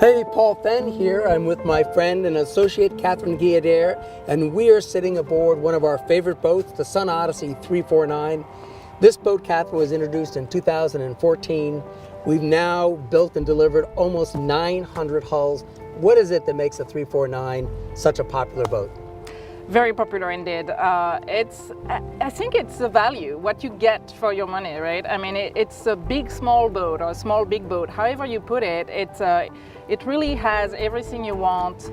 Hey, Paul Fenn here. I'm with my friend and associate Catherine Guilladere, and we are sitting aboard one of our favorite boats, the Sun Odyssey 349. This boat, Catherine, was introduced in 2014. We've now built and delivered almost 900 hulls. What is it that makes a 349 such a popular boat? Very popular indeed. I think it's the value, what you get for your money, right? I mean, it's a big small boat or a small big boat. However you put it, it really has everything you want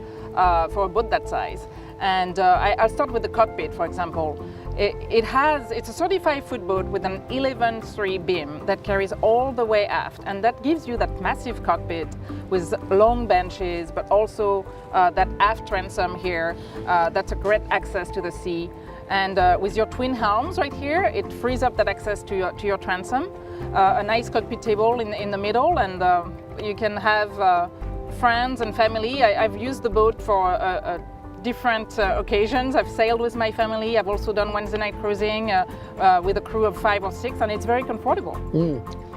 for a boat that size. And I'll start with the cockpit, for example. It's a 35-foot boat with an 11.3 beam that carries all the way aft, and that gives you that massive cockpit with long benches, but also that aft transom here. That's a great access to the sea. And with your twin helms right here, it frees up that access to your transom. A nice cockpit table in the middle, and you can have friends and family. I've used the boat for different occasions. I've sailed with my family. I've also done Wednesday night cruising with a crew of 5 or 6, and it's very comfortable.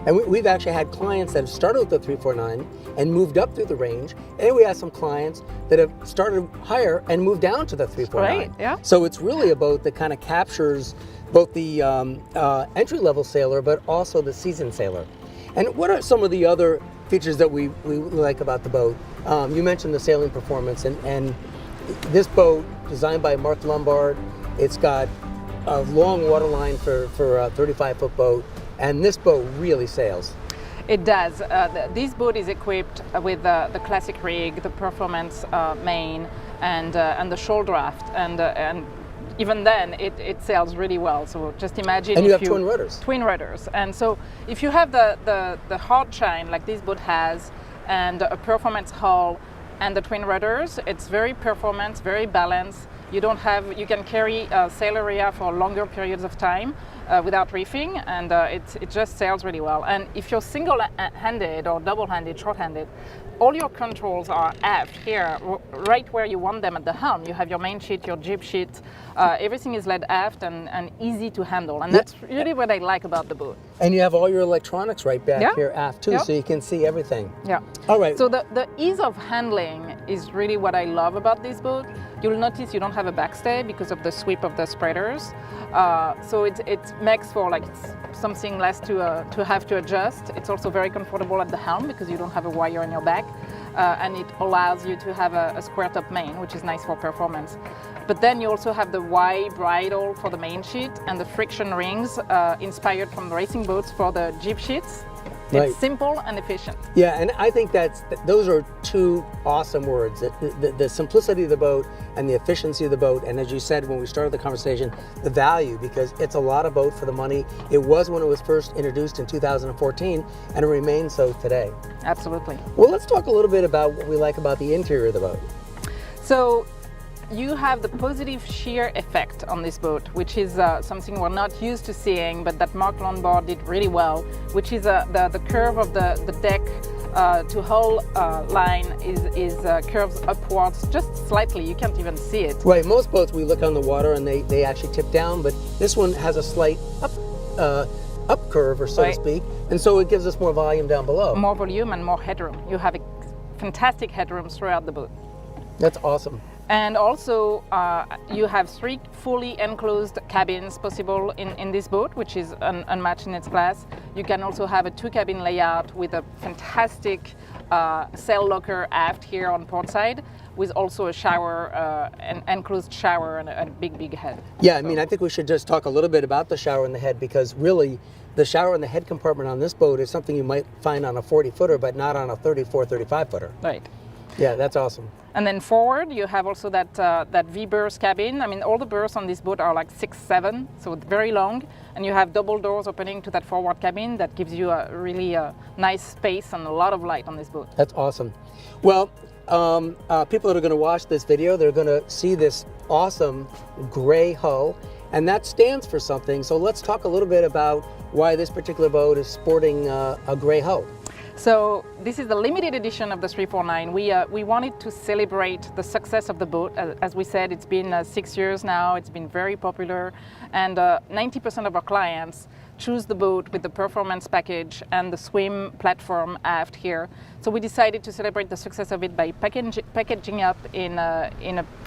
And we've actually had clients that have started with the 349 and moved up through the range, and we have some clients that have started higher and moved down to the 349. Right, yeah. So it's really a boat that kind of captures both the entry-level sailor, but also the seasoned sailor. And what are some of the other features that we like about the boat? You mentioned the sailing performance, and this boat, designed by Mark Lombard, it's got a long waterline for a 35-foot boat, and this boat really sails. It does. This boat is equipped with the classic rig, the performance main, and the shoal draft, and even then it sails really well. So just imagine. And you have twin rudders. Twin rudders, and so if you have the hard chine like this boat has, and a performance hull, and the twin rudders, it's very performance, very balanced. You can carry sail area for longer periods of time without reefing, and it just sails really well. And if you're single-handed or double-handed, short-handed, all your controls are aft here, right where you want them at the helm. You have your main sheet, your jib sheet, everything is led aft and easy to handle. And that's really what I like about the boat. And you have all your electronics right back here aft too, so you can see everything. Yeah. All right. So the ease of handling is really what I love about this boat. You'll notice you don't have a backstay because of the sweep of the spreaders. So it makes for like something less to have to adjust. It's also very comfortable at the helm because you don't have a wire on your back. And it allows you to have a square top main, which is nice for performance. But then you also have the Y bridle for the main sheet and the friction rings inspired from the racing boats for the jib sheets. Right. It's simple and efficient. Yeah, and I think those are two awesome words, the simplicity of the boat and the efficiency of the boat, and as you said when we started the conversation, the value, because it's a lot of boat for the money. It was when it was first introduced in 2014, and it remains so today. Absolutely. Well, let's talk a little bit about what we like about the interior of the boat. So you have the positive shear effect on this boat, which is something we're not used to seeing, but that Mark Lombard did really well, which is the curve of the deck to hull line is curves upwards just slightly. You can't even see it. Right, most boats we look on the water and they actually tip down, but this one has a slight up curve, or so to speak, and so it gives us more volume down below. More volume and more headroom. You have a fantastic headroom throughout the boat. That's awesome. And also, you have 3 fully enclosed cabins possible in this boat, which is unmatched in its class. You can also have a 2-cabin layout with a fantastic sail locker aft here on port side, with also a shower, an enclosed shower and a big head. Yeah, I mean, I think we should just talk a little bit about the shower and the head, because really, the shower and the head compartment on this boat is something you might find on a 40-footer, but not on a 34, 35-footer. Right. Yeah, that's awesome. And then forward, you have also that V-berth cabin. I mean, all the berths on this boat are like 6'7", so very long. And you have double doors opening to that forward cabin that gives you a really nice space and a lot of light on this boat. That's awesome. Well, people that are going to watch this video, they're going to see this awesome gray hull, and that stands for something. So let's talk a little bit about why this particular boat is sporting a gray hull. So this is the limited edition of the 349. We wanted to celebrate the success of the boat. As we said, it's been 6 years now. It's been very popular, and 90% of our clients choose the boat with the performance package and the swim platform aft here. So we decided to celebrate the success of it by packaging up in a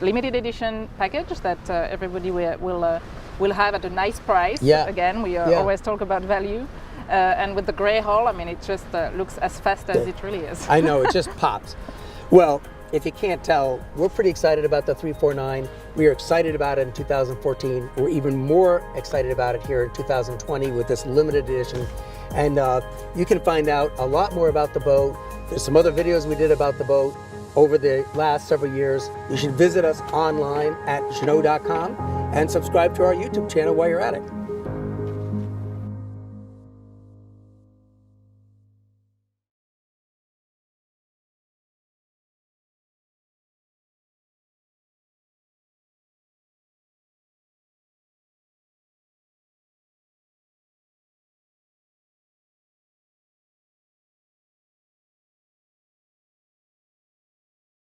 limited edition package that everybody will have at a nice price. Yeah. Again, we always talk about value. And with the gray hull, I mean, it just looks as fast as it really is. I know, it just pops. Well, if you can't tell, we're pretty excited about the 349. We are excited about it in 2014. We're even more excited about it here in 2020 with this limited edition. And you can find out a lot more about the boat. There's some other videos we did about the boat over the last several years. You should visit us online at Jeanneau.com and subscribe to our YouTube channel while you're at it.